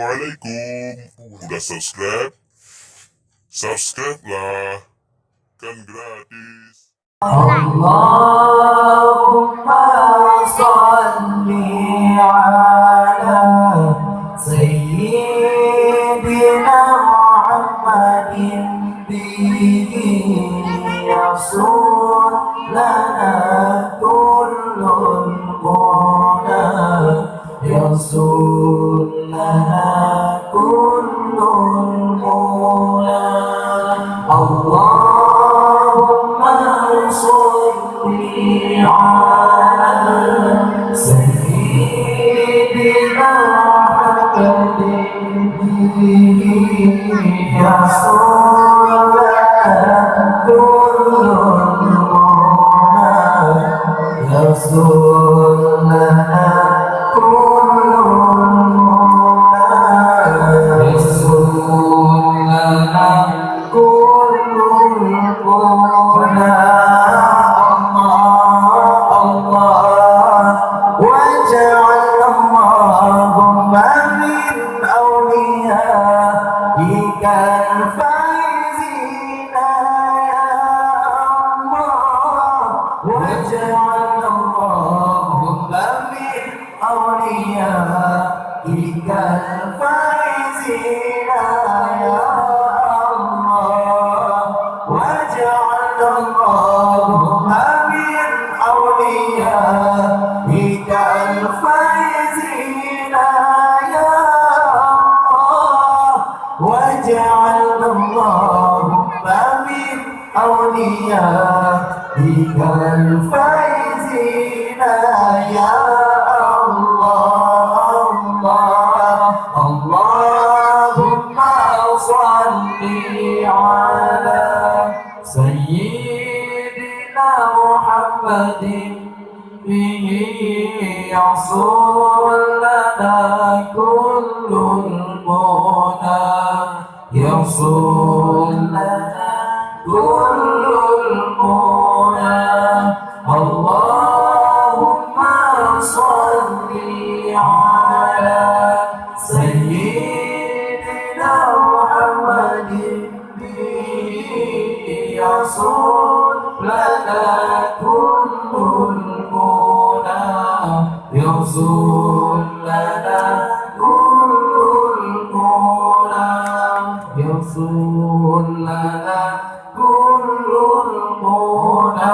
Assalamualaikum. Udah subscribe? Subscribe lah. Kan gratis. Allahumma salli ala Sayyidina Muhammadin bihi yasul lana kullul muna yasul lana kullul muna Allahumma salli ala Sayyidina Muhammadin bihi yasul lana kullul muna yasul lana kullul muna yasul lana kullul muna Allah waj'al Allahumma min awliyaika al-faizina ya Allah waj'al Allahumma min awliyaika al-faizina ya Allah waj'al Allahumma min awliyaika al-faizina ya Allah waj'al Allahumma min awliyaika al-faizina ya Allah Allahumma salli ala Sayyidina Muhammadin bihi yasul lana kullul muna yasul lana kullul muna Allahumma salli ala Sayyidina Muhammadin bihi yasul lana kullul muna yasul lana kullul muna yasul lana kullul muna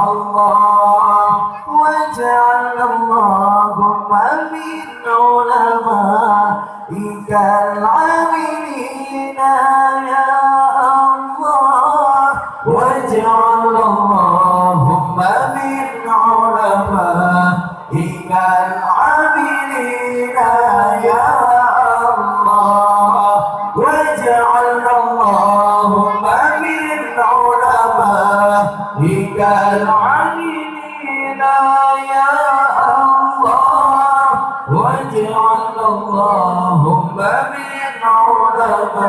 Allah waj'al Allahumma min ulamaika al-amilina ya Allah waj'al Allahumma min ulamaika al-amilina ya Allah waj'al Allahumma min ulamaika al-amilina ya Allah waj'al Allahumma min ulamaika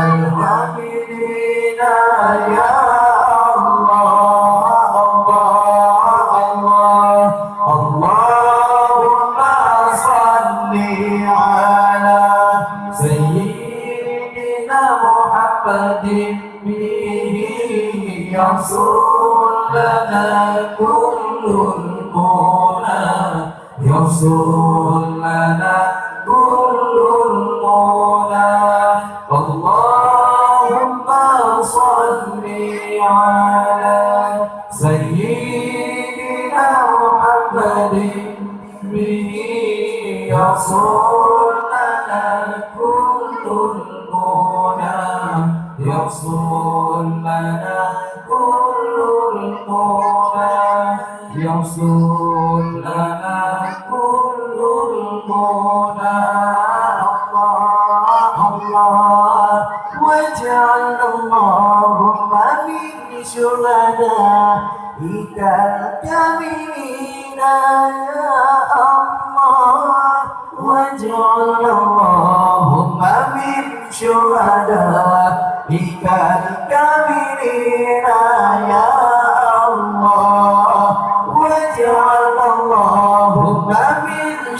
al-amilina ya Allahumma salli ala Sayyidina Muhammadin bihi yasul lana kullul muna yasul lana kullul muna Allahumma salli ala Sayyidina Muhammadin bihi yasul lana kullul muna yasul lana kullul muna yasul lana kullul muna Allah waj'al Allahumma min syuhadaika al-kamilina ya Allah waj'al Allahumma min syuhadaika al-kamilina ya Allah waj'al Allahumma min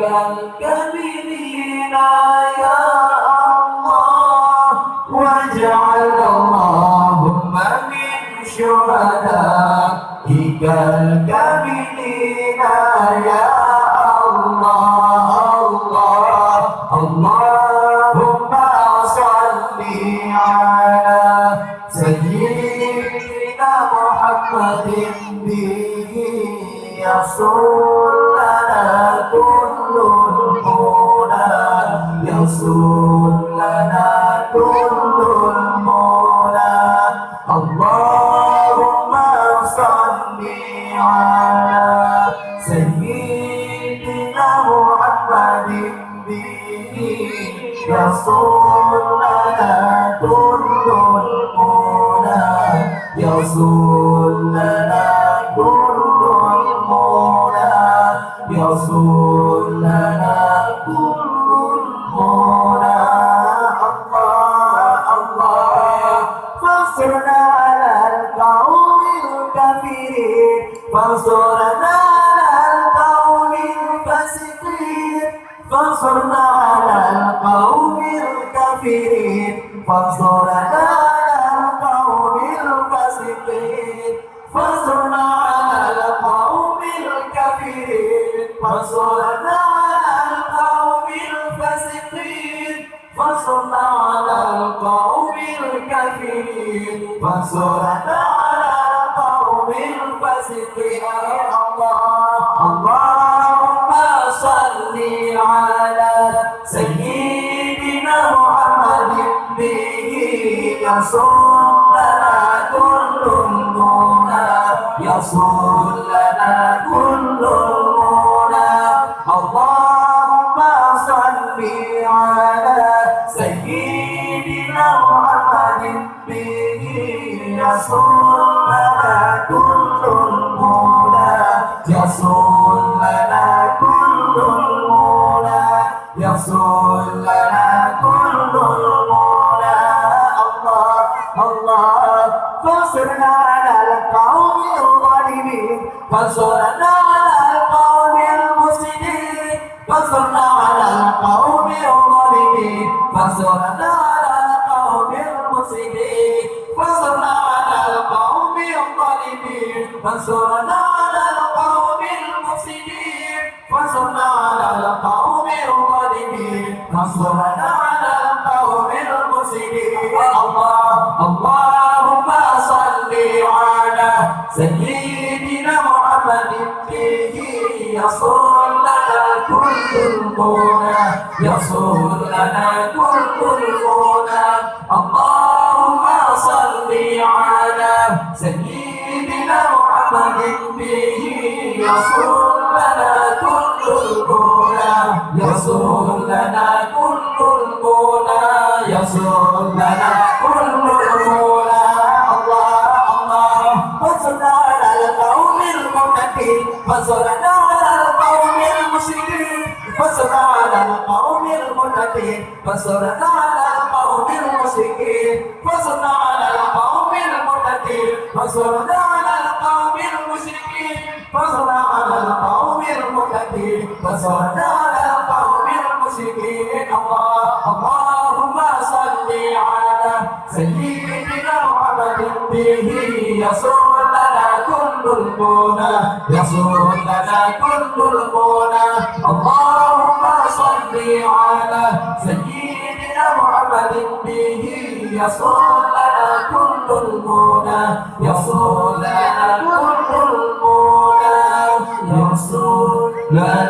الكاملين يا الله واجعل اللهم من شهدائك الكاملين يا الله الله اللهم صل على سيدنا محمد به يصول لنا كل المنى يصول لنا كل المنى اللهم صل على سيدنا محمد به يصول لنا كل المنى يصول لنا كل المنى يصول لنا كل المنى الله الله فانصرنا على القوم الكافرين فانصرنا على القوم الفاسقين فانصرنا على القوم الكافرين فانصرنا على القوم الفاسقين فانصرنا على القوم الكافرين فانصرنا على القوم الفاسقين فانصرنا على القوم الكافرين فانصرنا على القوم الفاسقين الله اللهم صل على سيدنا محمد به يصول لنا كل المنى يصول لنا كل المنى اللهم صل على سيدنا محمد به يصول لنا كل المنى يصول لنا كل المنى يصول لنا كل المنى الله الله فانصرنا على القوم الظالمين فانصرنا على القوم المفسدين فانصرنا على القوم الظالمين فانصرنا على القوم المفسدين فانصرنا على القوم الظالمين فانصرنا على القوم المفسدين فانصرنا على القوم الظالمين فانصرنا على القوم المفسدين الله اللهم صل على سيدنا محمد به يصول لنا كل المنى يصول لنا كل المنى اللهم صل على سيدنا محمد به يصول لنا كل المنى يصول لنا كل المنى يصول لنا كل المنى الله الله فانصرنا على القوم المعتدين فانصرنا على القوم المشركين فانصرنا على القوم المعتدين فانصرنا على القوم المشركين فانصرنا على القوم المعتدين فانصرنا على القوم المشركين فانصرنا على القوم المعتدين فانصرنا على القوم المشركين الله اللهم صل على سيدنا محمد به يصول لنا كل المنى يصول لنا كل المنى اللهم صل على سيدنا محمد به يصول لنا كل المنى يصول لنا كل المنى يصول لنا